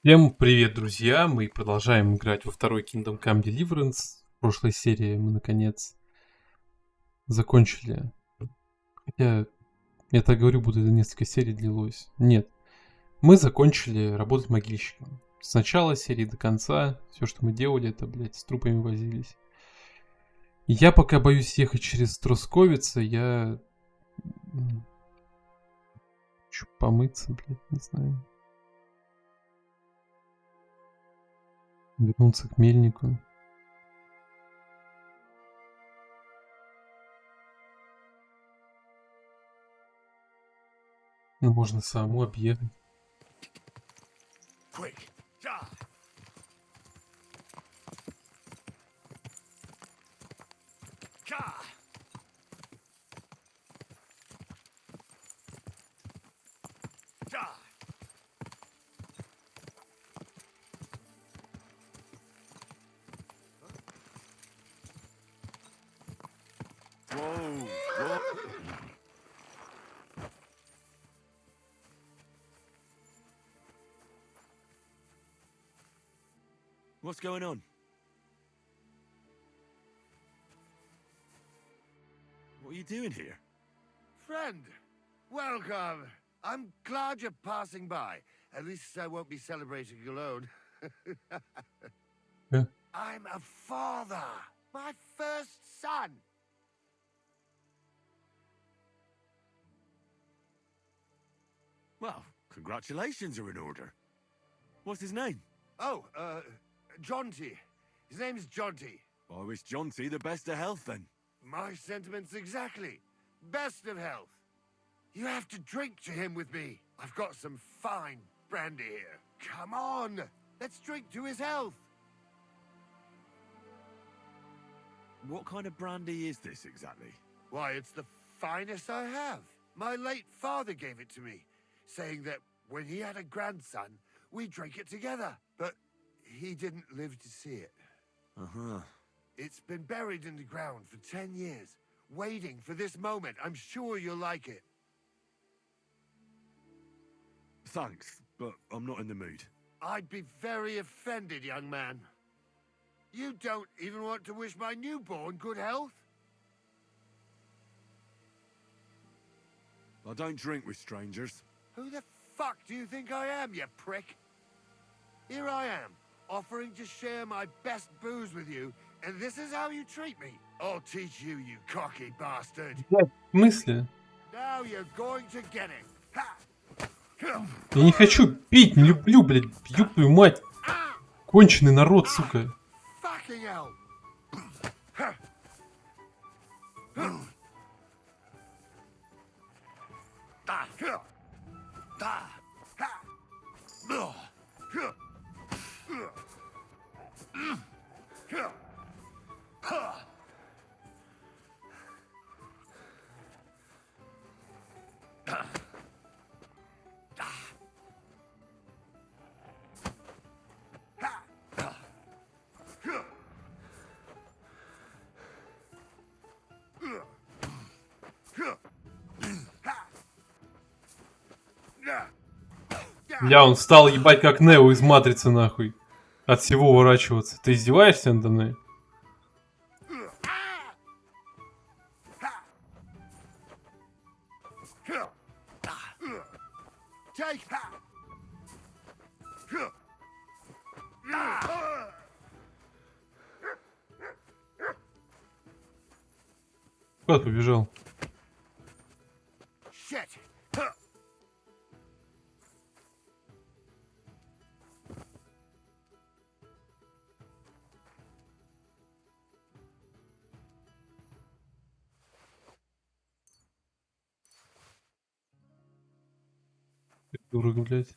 Всем привет, друзья! Мы продолжаем играть во второй Kingdom Come Deliverance. В прошлой серии мы, наконец, закончили. Хотя, я так говорю, будто это несколько серий длилось. Нет. Мы закончили работать могильщиком. С начала серии до конца. Все, что мы делали, это, блядь, с трупами возились. Я пока боюсь ехать через Тросковица. Я... Хочу помыться, блядь, не знаю. Вернуться к мельнику. Ну, можно самому объехать. Whoa. What's going on? What are you doing here? Friend, welcome. I'm glad you're passing by. At least I won't be celebrating alone. Yeah. I'm a father. My first son. Well, congratulations are in order. What's his name? Oh, Jonty. His name's Jonty. I wish Jonty the best of health then. My sentiments exactly. Best of health. You have to drink to him with me. I've got some fine brandy here. Come on. Let's drink to his health. What kind of brandy is this exactly? Why, it's the finest I have. My late father gave it to me, saying that when he had a grandson, we drank it together. But he didn't live to see it. Uh-huh. It's been buried in the ground for 10 years, waiting for this moment. I'm sure you'll like it. Thanks, but I'm not in the mood. I'd be very offended, young man. You don't even want to wish my newborn good health? I don't drink with strangers. Who the fuck do you think I am, you prick? Here I am, offering to share my best booze with you, and this is how you treat me. I'll teach you, you cocky bastard. В смысле? Now you're going to get it. Ha! Я не хочу пить, не люблю, блядь, ёб твою мать. Конченый народ, сука. Fucking hell! Бля, он встал ебать как Нео из Матрицы, нахуй. От всего уворачиваться. Ты издеваешься надо мной? Take that! Куда побежал? Shit! Придурок, блядь.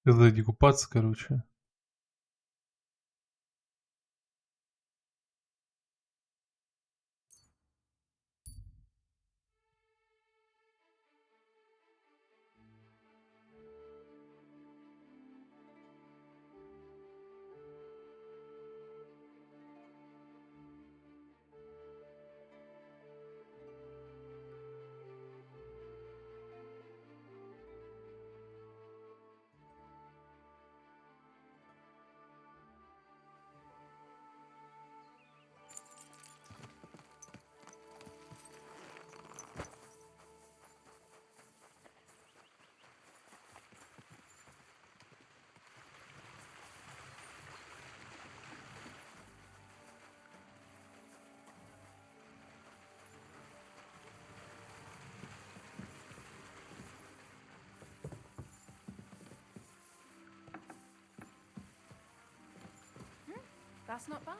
Сзади купаться, короче. That's not bad.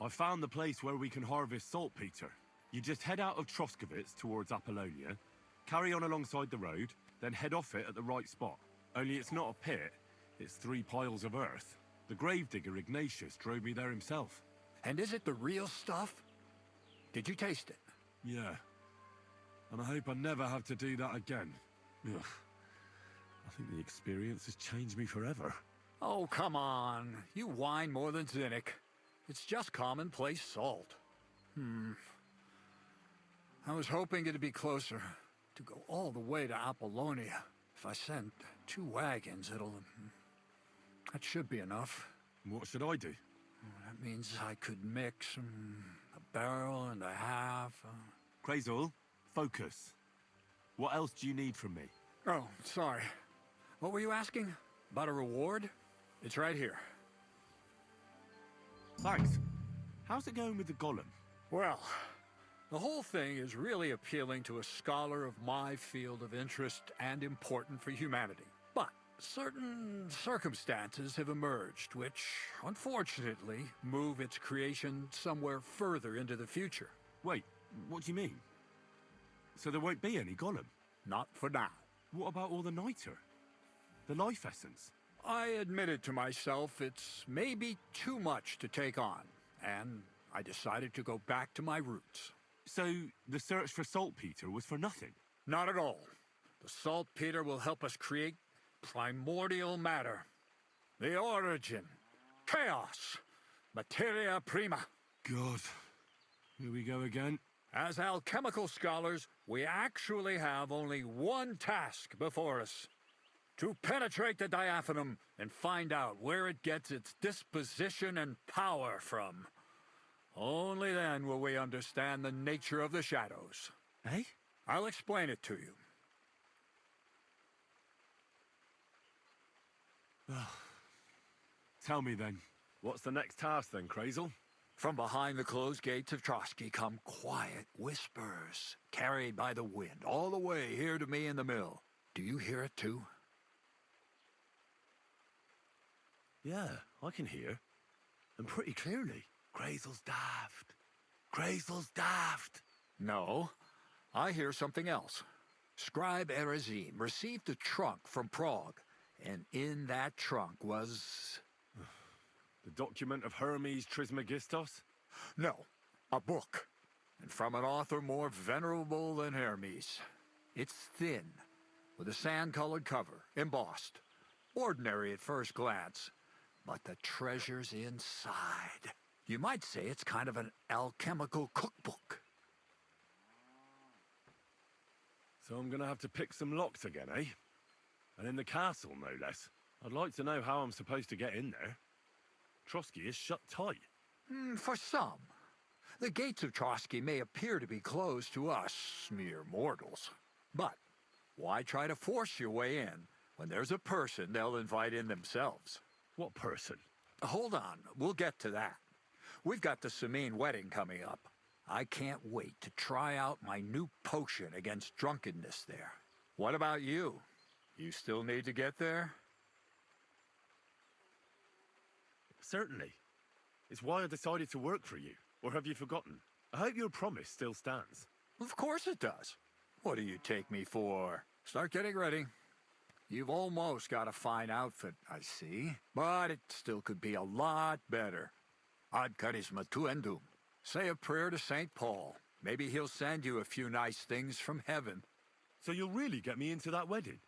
I found the place where we can harvest saltpeter. You just head out of Troskovitz towards Apollonia, carry on alongside the road, then head off it at the right spot. Only it's not a pit, it's 3 piles of earth. The gravedigger Ignatius drove me there himself. And is it the real stuff? Did you taste it? Yeah. And I hope I never have to do that again. Ugh. I think the experience has changed me forever. Oh, come on. You whine more than Zinnik. It's just commonplace salt. I was hoping it'd be closer. To go all the way to Apollonia. If I send 2 wagons, that should be enough. What should I do? That means I could mix a barrel and a half. Crazul, focus. What else do you need from me? Oh, sorry. What were you asking? About a reward? It's right here. Thanks. How's it going with the golem? Well, the whole thing is really appealing to a scholar of my field of interest and important for humanity. But certain circumstances have emerged which, unfortunately, move its creation somewhere further into the future. Wait, what do you mean? So there won't be any golem? Not for now. What about all the niter? The life essence? I admitted to myself it's maybe too much to take on, and I decided to go back to my roots. So the search for saltpeter was for nothing? Not at all. The saltpeter will help us create primordial matter. The origin. Chaos. Materia prima. God. Here we go again. As alchemical scholars, we actually have only one task before us. To penetrate the diaphanum and find out where it gets its disposition and power from. Only then will we understand the nature of the shadows. Eh? I'll explain it to you. Tell me then, what's the next task then, Crazul? From behind the closed gates of Trotsky come quiet whispers, carried by the wind, all the way here to me in the mill. Do you hear it too? Yeah, I can hear. And pretty clearly. Crazul's daft. Crazul's daft. No, I hear something else. Scribe Erezim received a trunk from Prague, and in that trunk was... The document of Hermes Trismegistos? No, a book. And from an author more venerable than Hermes. It's thin, with a sand-colored cover, embossed. Ordinary at first glance, but the treasure's inside. You might say it's kind of an alchemical cookbook. So I'm gonna have to pick some locks again, eh? And in the castle, no less. I'd like to know how I'm supposed to get in there. Trotsky is shut tight. For some. The gates of Trotsky may appear to be closed to us, mere mortals. But why try to force your way in when there's a person they'll invite in themselves? What person? Hold on, we'll get to that. We've got the Samine wedding coming up. I can't wait to try out my new potion against drunkenness there. What about you? You still need to get there? Certainly. It's why I decided to work for you. Or have you forgotten? I hope your promise still stands. Of course it does. What do you take me for? Start getting ready. You've almost got a fine outfit, I see. But it still could be a lot better. Ad charisma tuendum. Say a prayer to St. Paul. Maybe he'll send you a few nice things from heaven. So you'll really get me into that wedding?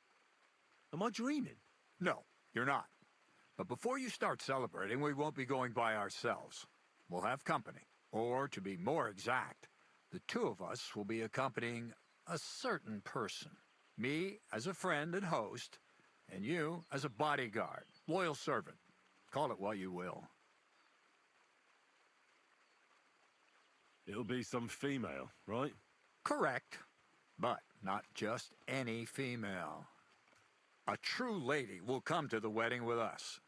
Am I dreaming? No, you're not. But before you start celebrating, we won't be going by ourselves. We'll have company. Or, to be more exact, the two of us will be accompanying a certain person. Me as a friend and host, and you as a bodyguard, loyal servant. Call it what you will. It'll be some female, right? Correct. But not just any female. A true lady will come to the wedding with us.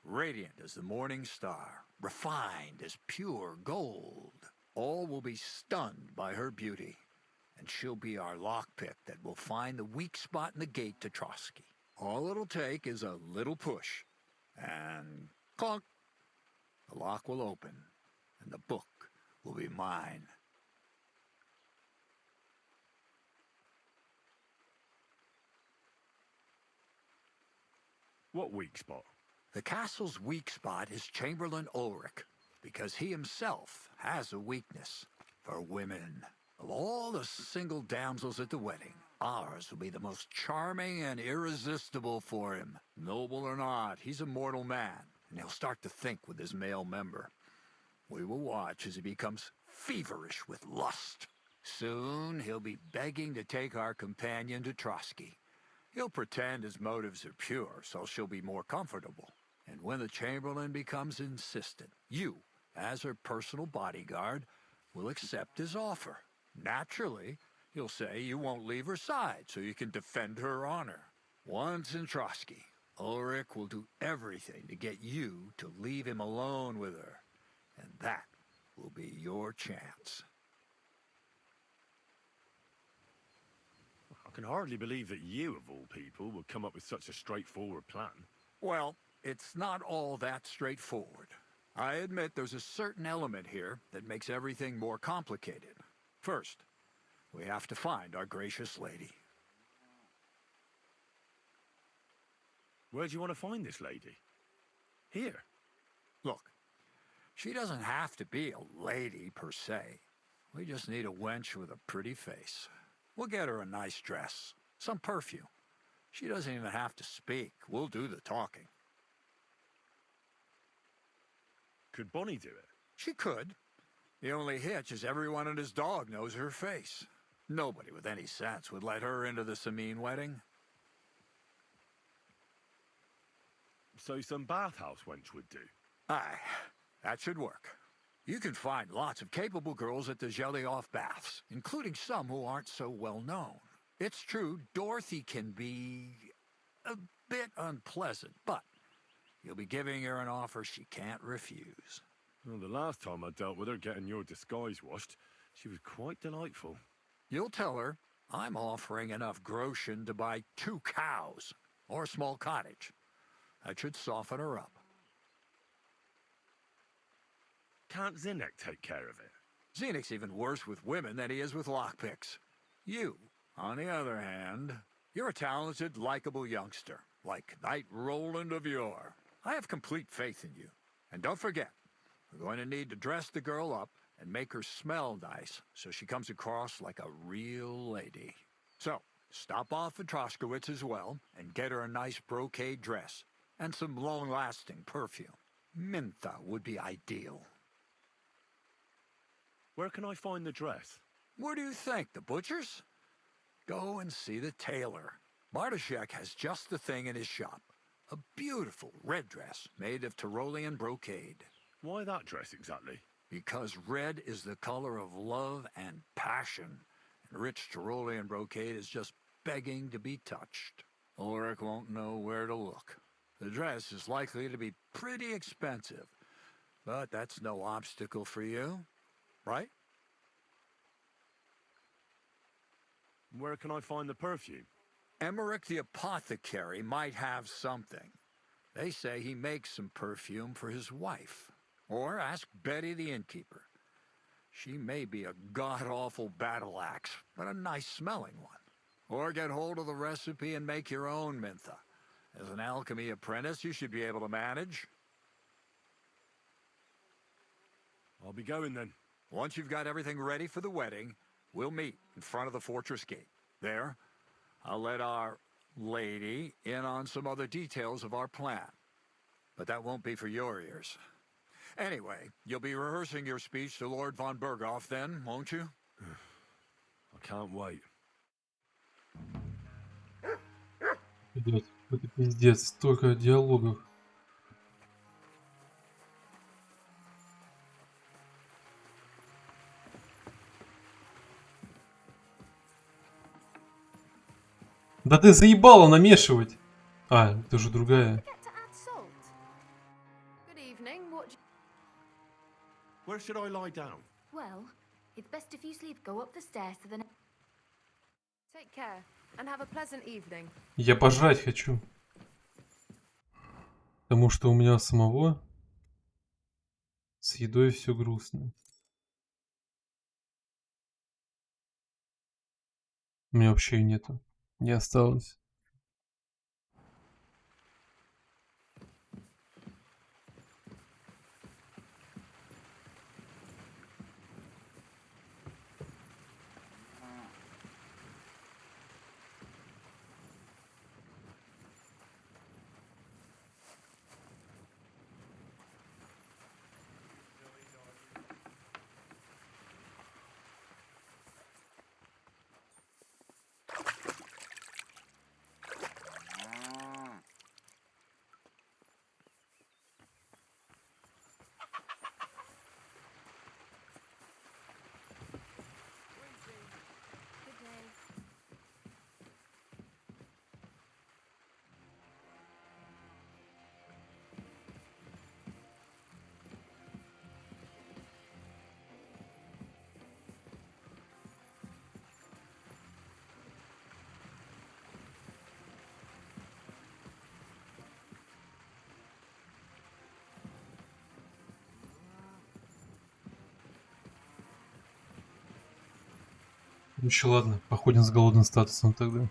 Radiant as the morning star, refined as pure gold. All will be stunned by her beauty, and she'll be our lockpick that will find the weak spot in the gate to Trotsky. All it'll take is a little push, and clunk, the lock will open, and the book will be mine. What weak spot? The castle's weak spot is Chamberlain Ulrich, because he himself has a weakness for women. Of all the single damsels at the wedding, ours will be the most charming and irresistible for him. Noble or not, he's a mortal man, and he'll start to think with his male member. We will watch as he becomes feverish with lust. Soon he'll be begging to take our companion to Trotsky. He'll pretend his motives are pure, so she'll be more comfortable. And when the Chamberlain becomes insistent, you, as her personal bodyguard, will accept his offer. Naturally, he'll say you won't leave her side so you can defend her honor. Once in Trotsky, Ulrich will do everything to get you to leave him alone with her. And that will be your chance. I can hardly believe that you, of all people, would come up with such a straightforward plan. Well, it's not all that straightforward. I admit there's a certain element here that makes everything more complicated. First, we have to find our gracious lady. Where do you want to find this lady? Here. Look, she doesn't have to be a lady per se. We just need a wench with a pretty face. We'll get her a nice dress, some perfume. She doesn't even have to speak. We'll do the talking. Could Bonnie do it? She could. The only hitch is everyone and his dog knows her face. Nobody with any sense would let her into the Samine wedding. So some bathhouse wench would do. Aye, that should work. You can find lots of capable girls at the Gelioff baths, including some who aren't so well known. It's true, Dorothy can be a bit unpleasant, but you'll be giving her an offer she can't refuse. Well, the last time I dealt with her getting your disguise washed, she was quite delightful. You'll tell her I'm offering enough groschen to buy 2 cows or a small cottage. That should soften her up. Can't Zinnek take care of it? Zenek's even worse with women than he is with lockpicks. You, on the other hand, you're a talented, likable youngster, like Knight Roland of yore. I have complete faith in you. And don't forget, we're going to need to dress the girl up and make her smell nice so she comes across like a real lady. So, stop off at Troskowitz as well and get her a nice brocade dress and some long-lasting perfume. Mintha would be ideal. Where can I find the dress? Where do you think? The butcher's? Go and see the tailor. Bartoszek has just the thing in his shop. A beautiful red dress made of Tyrolean brocade. Why that dress exactly? Because red is the color of love and passion, and rich Tyrolean brocade is just begging to be touched. Ulrich won't know where to look. The dress is likely to be pretty expensive, but that's no obstacle for you, right? Where can I find the perfume? Emmerich the apothecary might have something. They say he makes some perfume for his wife. Or ask Betty the innkeeper. She may be a god-awful battle axe, but a nice-smelling one. Or get hold of the recipe and make your own mintha. As an alchemy apprentice, you should be able to manage. I'll be going then. Once you've got everything ready for the wedding, we'll meet in front of the fortress gate. There, I'll let our lady in on some other details of our plan. But that won't be for your ears. Anyway, you'll be rehearsing your speech to Lord von Berghoff then, won't you? I can't wait. Идет. Это пиздец. Столько диалогов. Да ты заебала намешивать! А, это же другая. Forget to add salt. Good evening. What? Where should I lie down? Well, it's best if you sleep. Go up the stairs to the. Take care and have a pleasant evening. Я пожрать хочу. Потому что у меня самого с едой все грустно. У меня вообще ее нету. Не осталось. Good day. Еще ладно, походим с голодным статусом тогда.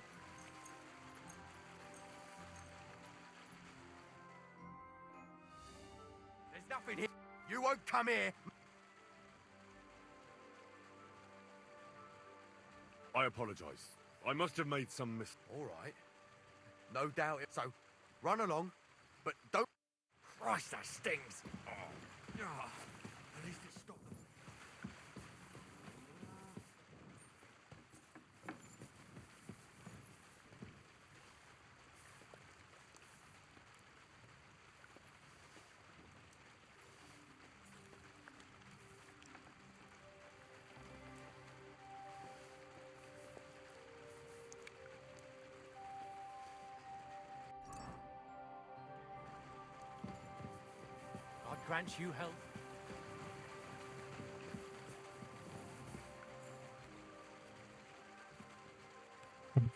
There's nothing here. You won't come here. I apologize. I must have made some mistake. All right. No doubt. So, run along, but don't. Christ, that stings. Oh. Ah. At least it stopped them. God grant you health.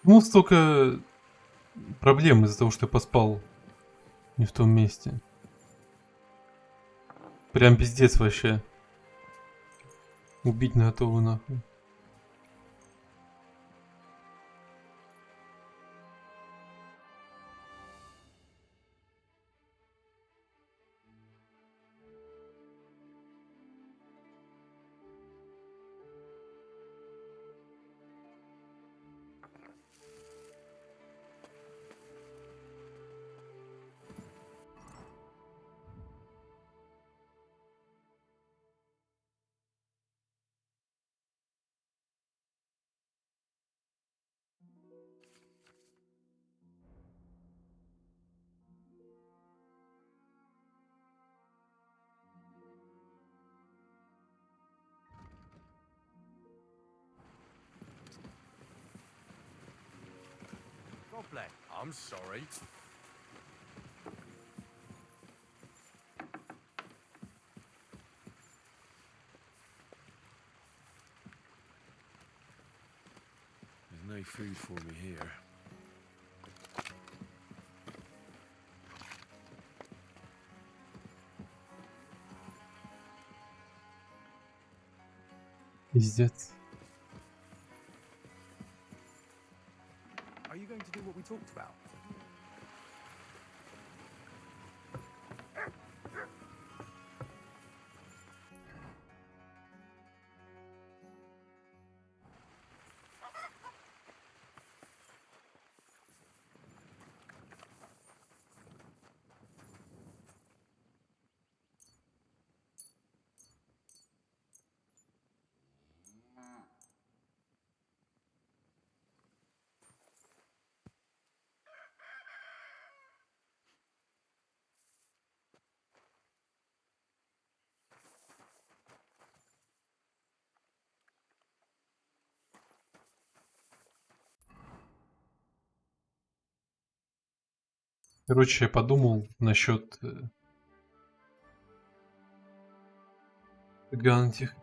Ну, столько проблем из-за того, что я поспал не в том месте. Прям пиздец вообще. Убить на готовы нахуй. God bless. I'm sorry. There's no away food for me here. Пиздец. Are you going to do what we talked about? Короче, я подумал насчет этих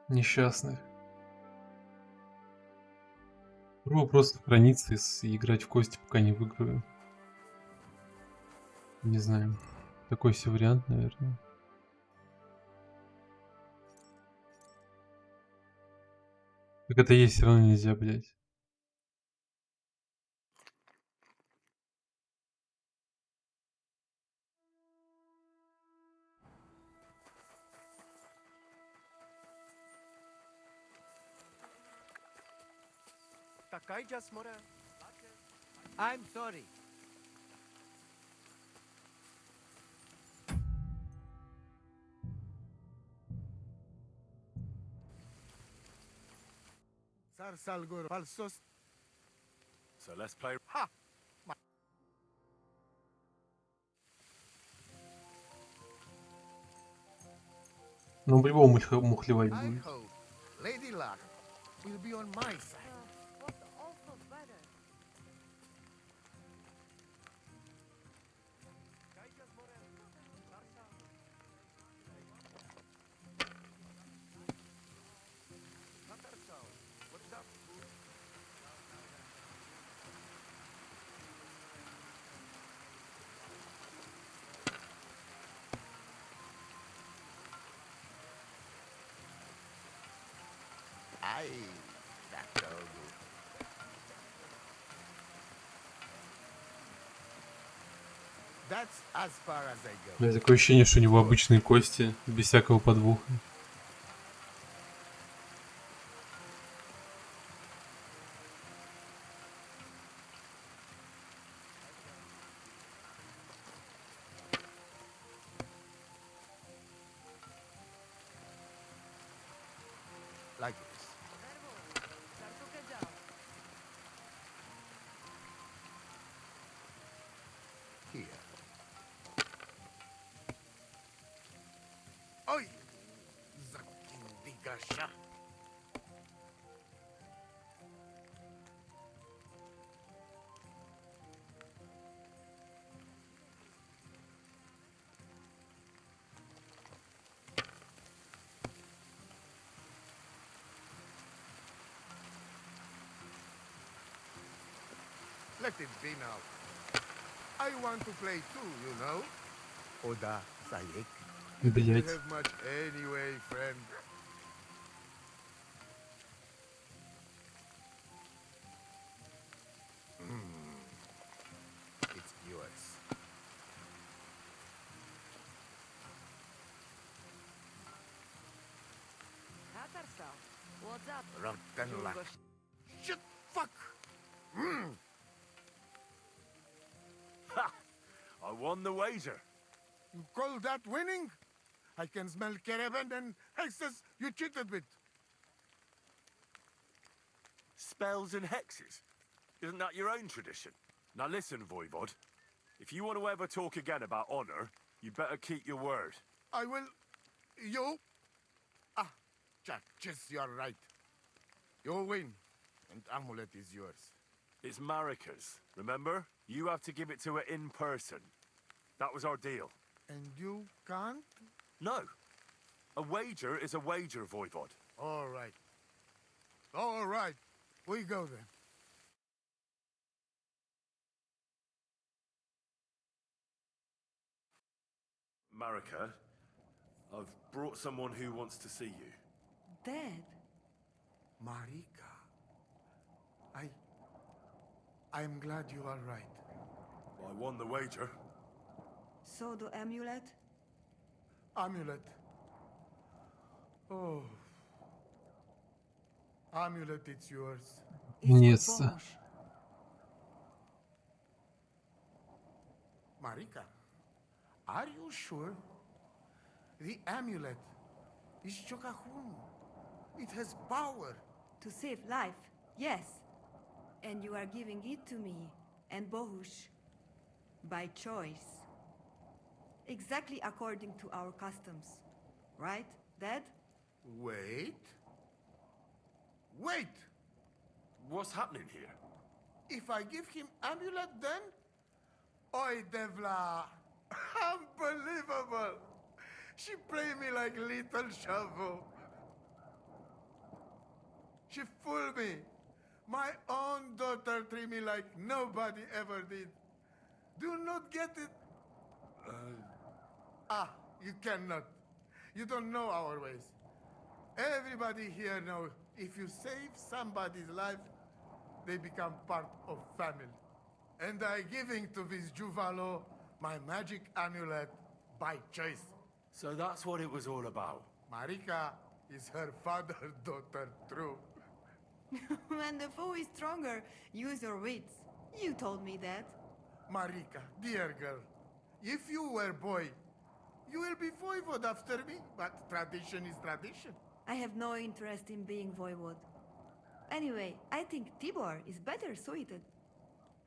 несчастных. Попробую просто храниться и играть в кости, пока не выиграю. Не знаю. Такой себе вариант, наверное. Так это есть все равно нельзя, блядь. I'm sorry. Sarsalgur falsos. So let's play. Ha! Ну, по-любому мухлевать I будет. hope Lady Luck will be on my side. What awful weather. Aye, that's all good. That's as far as I go. Бля, такое ощущение, что у него обычные кости, без всякого подвоха. Like this. Here. Oi! Zakindigasha. Let it be now. I want to play too, you know? Oda Sayek. You don't Блять. have much anyway, friend. It's yours. What's up? Rotten luck. Shit! Fuck! Ha! I won the wager. You call that winning? I can smell caravan and hexes you cheated with. Spells and hexes. Isn't that your own tradition? Now listen, Voivod. If you want to ever talk again about honor, you better keep your word. I will... You? Ah, Chachis, you're right. You win, and amulet is yours. It's Marika's, remember? You have to give it to her in person. That was our deal. And you can't? No. A wager is a wager, Voivod. All right. All right. We go then. Marika, I've brought someone who wants to see you. Dead? Marika. I'm glad you are right. I won the wager. So the amulet? Amulet. Oh. Amulet, it's yours. It's for Yes. Bohush. Marika, are you sure? The amulet is Chokahun. It has power. To save life, yes. And you are giving it to me and Bohush. By choice. Exactly according to our customs. Right, Dad? Wait. Wait! What's happening here? If I give him amulet then? Oi, Devla! Unbelievable! She play me like little shovel. She fool me. My own daughter treat me like nobody ever did. Do not get it. You cannot. You don't know our ways. Everybody here knows if you save somebody's life, they become part of family. And I giving to this Juvalo my magic amulet by choice. So that's what it was all about. Marika is her father's daughter, true. When the foe is stronger, use your wits. You told me that. Marika, dear girl, if you were boy, you will be voivode after me, but tradition is tradition. I have no interest in being voivode. Anyway, I think Tibor is better suited.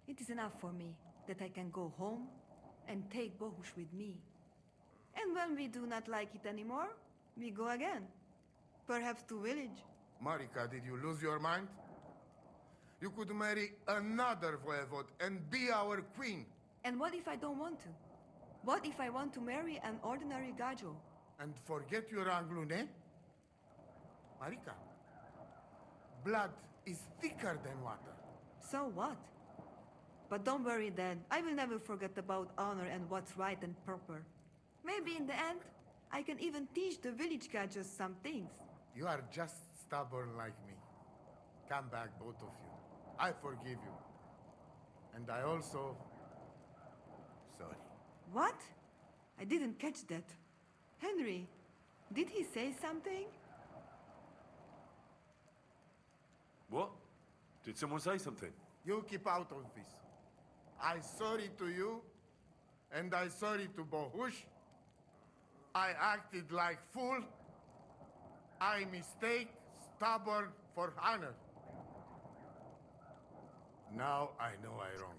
It is enough for me that I can go home and take Bohush with me. And when we do not like it anymore, we go again. Perhaps to village. Marika, did you lose your mind? You could marry another voivode and be our queen. And what if I don't want to? What if I want to marry an ordinary gajo? And forget your Anglune? Marika, blood is thicker than water. So what? But don't worry, Dad. I will never forget about honor and what's right and proper. Maybe in the end, I can even teach the village gajos some things. You are just stubborn like me. Come back, both of you. I forgive you. And I also... sorry. What? I didn't catch that. Henry, did he say something? What? Did someone say something? You keep out of this. I sorry to you, and I sorry to Bohush. I acted like fool. I mistake, stubborn for honor. Now I know I wrong.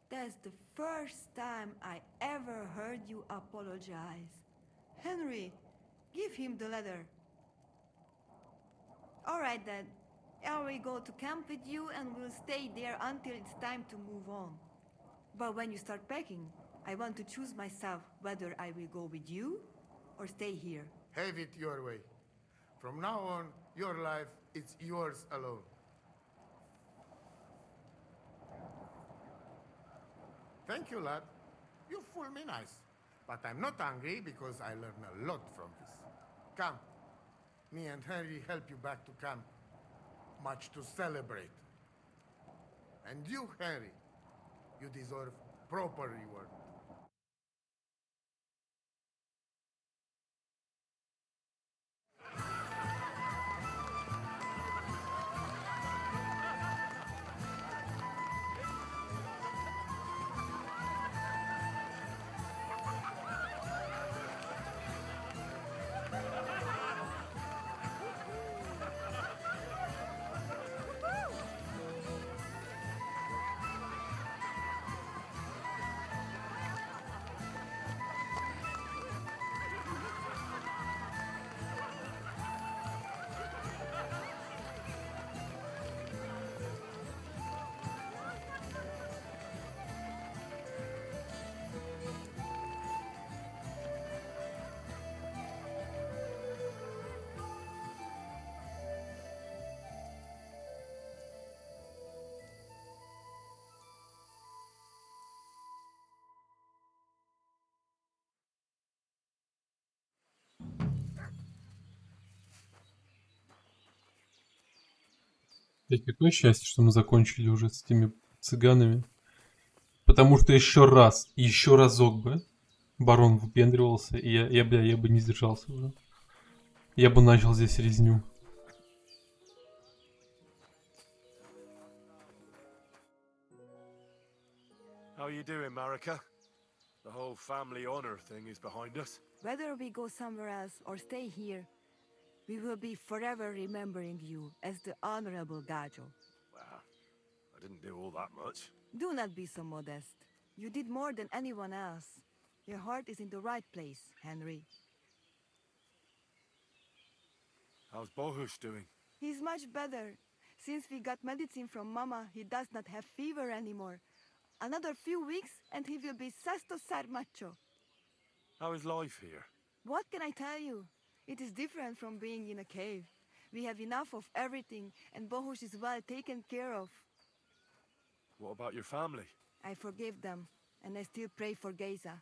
That's the first time I ever heard you apologize. Henry, give him the letter. All right, then. I will go to camp with you and we'll stay there until it's time to move on. But when you start packing, I want to choose myself whether I will go with you or stay here. Have it your way. From now on, your life is yours alone. Thank you, lad. You fool me nice. But I'm not angry because I learned a lot from this. Come. Me and Henry help you back to camp. Much to celebrate. And you, Henry, you deserve proper reward. Блядь, какое счастье, что мы закончили уже с этими цыганами. Потому что еще разок бы барон выпендривался, и я бы не сдержался уже. Я бы начал здесь резню. How are you doing, Marika? The whole family honor thing is behind us. Whether we go somewhere else or stay here, we will be forever remembering you as the Honorable Gajo. Well, I didn't do all that much. Do not be so modest. You did more than anyone else. Your heart is in the right place, Henry. How's Bohush doing? He's much better. Since we got medicine from Mama, he does not have fever anymore. Another few weeks and he will be sesto ser macho. How is life here? What can I tell you? It is different from being in a cave. We have enough of everything and Bohush is well taken care of. What about your family? I forgave them and I still pray for Geza.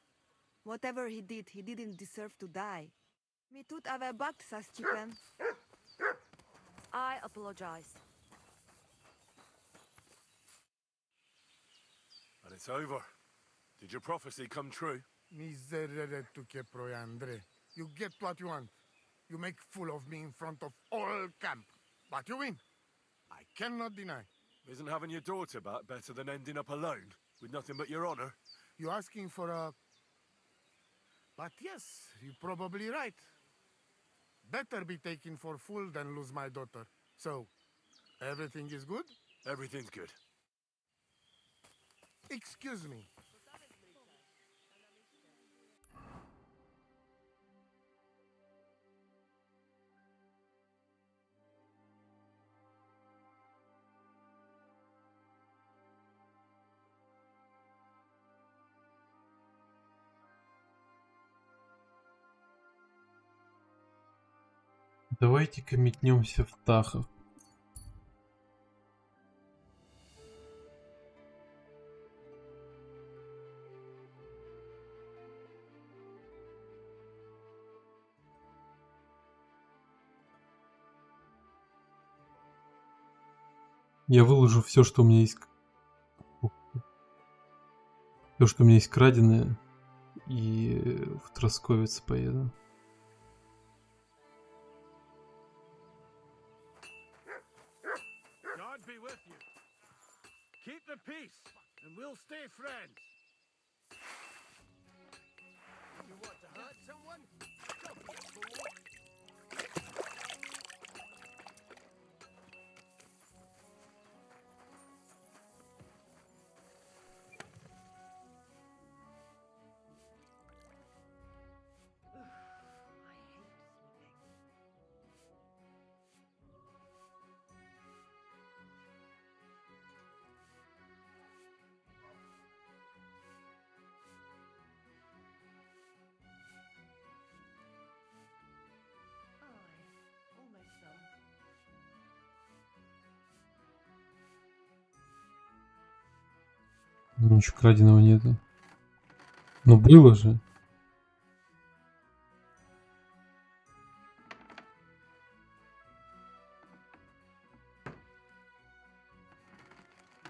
Whatever he didn't deserve to die. Mi tut ave bakt, Saschipen. I apologize. And it's over. Did your prophecy come true? Miserere tu che proiandre. You get what you want. You make fool of me in front of all camp. But you win. I cannot deny. Isn't having your daughter back better than ending up alone, with nothing but your honor? You're asking for a... But yes, you're probably right. Better be taken for fool than lose my daughter. So, everything is good? Everything's good. Excuse me. Давайте-ка метнемся в Тахов. Я выложу все, что у меня есть. Все, что у меня есть краденое. И в Тросковец поеду. God be with you. Keep the peace, and we'll stay friends. You want to hurt someone? Ничего краденого нету. Но было же.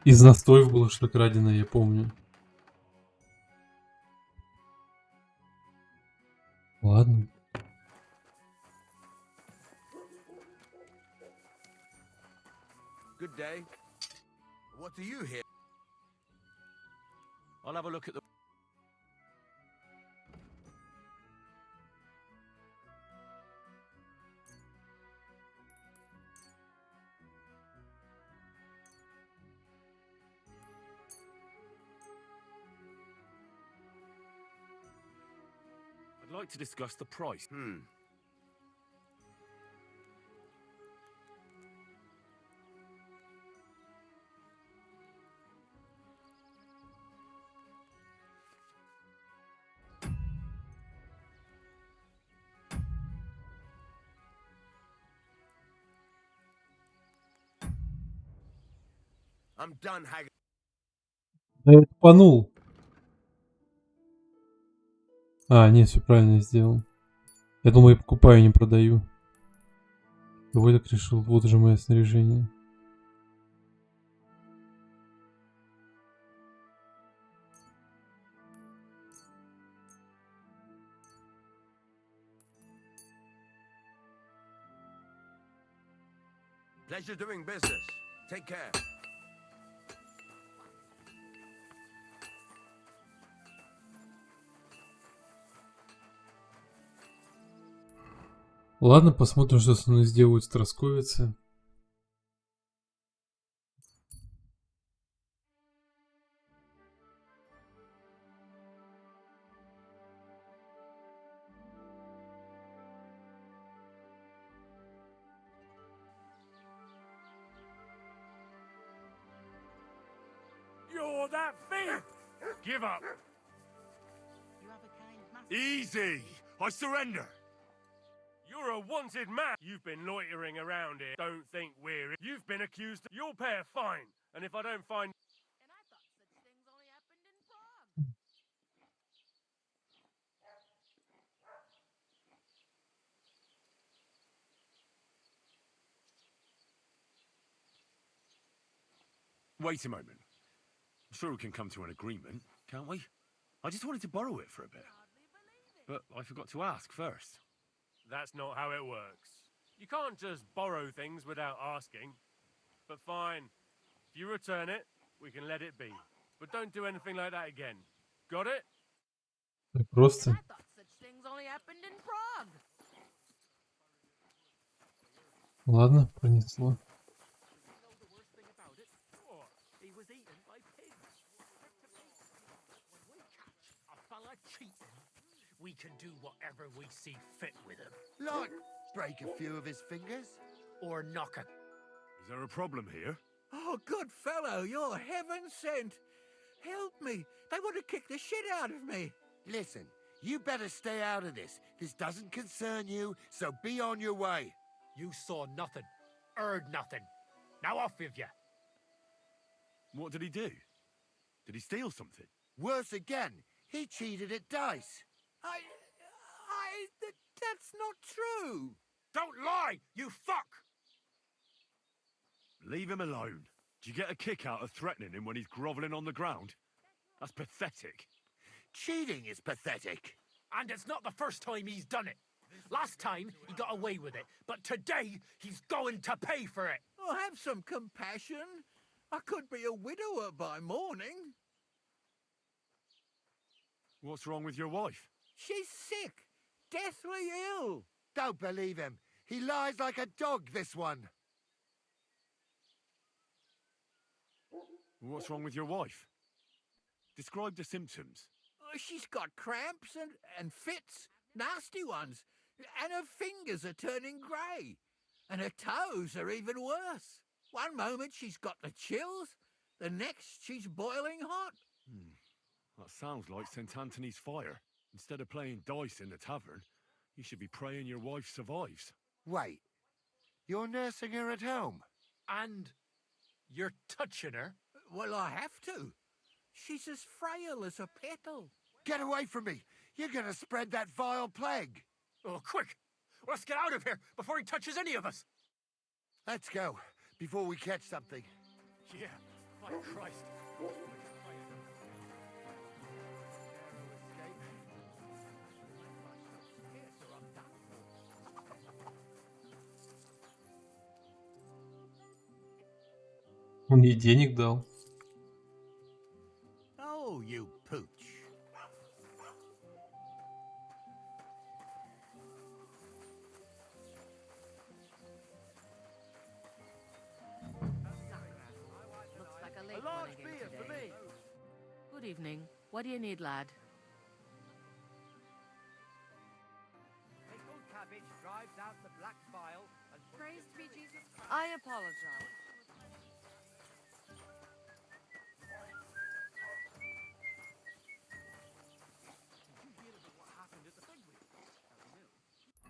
Из настоев было что краденое, я помню. Ладно. Good day. What do you here? I'll have a look at the... I'd like to discuss the price. I'm done, Hag. Да я тупанул. А, нет, все правильно сделал. Я думал, я покупаю, не продаю. Кого я так решил? Вот уже мое снаряжение. Pleasure doing business. Take care. Ладно, посмотрим, что со мной сделают страсковицы. You're that thief! Give up. You have a kind master. Easy! I surrender! You're a wanted man. You've been loitering around here. Don't think we're... You've been accused. You'll pay a fine. And if I don't find... And I thought such things only happened in Prague. Wait a moment. I'm sure we can come to an agreement, can't we? I just wanted to borrow it for a bit. Hardly believe it. But I forgot to ask first. That's not how it works. You can't just borrow things without asking. But fine. If you return it, we can let it be. But don't do anything like that again. Got it? Так просто. And I thought such things only happened in Prague. Ладно, пронесло. You know the worst thing about it? What? He was eaten by pigs. When we catch a fella cheating, we can do whatever we see fit with him. Like, break a few of his fingers. Or knock a... Is there a problem here? Oh, good fellow, you're heaven sent. Help me. They want to kick the shit out of me. Listen, you better stay out of this. This doesn't concern you, so be on your way. You saw nothing, heard nothing. Now off with you. What did he do? Did he steal something? Worse again, he cheated at dice. That's not true. Don't lie, you fuck! Leave him alone. Do you get a kick out of threatening him when he's grovelling on the ground? That's pathetic. Cheating is pathetic. And it's not the first time he's done it. Last time, he got away with it. But today, he's going to pay for it. Oh, have some compassion. I could be a widower by morning. What's wrong with your wife? She's sick, deathly ill. Don't believe him. He lies like a dog, this one. What's wrong with your wife? Describe the symptoms. Oh, she's got cramps and fits, nasty ones. And her fingers are turning grey. And her toes are even worse. One moment she's got the chills, the next she's boiling hot. That sounds like St. Anthony's fire. Instead of playing dice in the tavern, you should be praying your wife survives. Wait, you're nursing her at home? And you're touching her? Well, I have to. She's as frail as a petal. Get away from me. You're gonna spread that vile plague. Oh, quick! Let's get out of here before he touches any of us! Let's go, before we catch something. Yeah, my Christ. Он ей денег дал. Oh, you pooch. Looks like a late A one large again beer for today. me. Good evening. What do you need, lad? Pickled cabbage drives out the black bile and Praise be Jesus Christ. I apologize.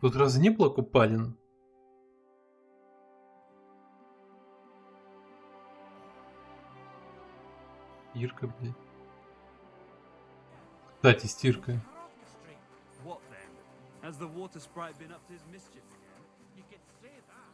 Тут разве не был Купалин? Стирка, блядь. Кстати, стирка. What then? Has the water sprite been up to his mischief again? You could say that.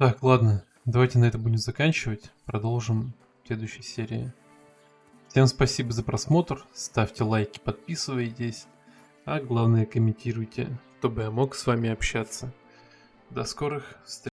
Так, ладно, давайте на это будем заканчивать. Продолжим в следующей серии. Всем спасибо за просмотр. Ставьте лайки, подписывайтесь. А главное, комментируйте, чтобы я мог с вами общаться. До скорых встреч.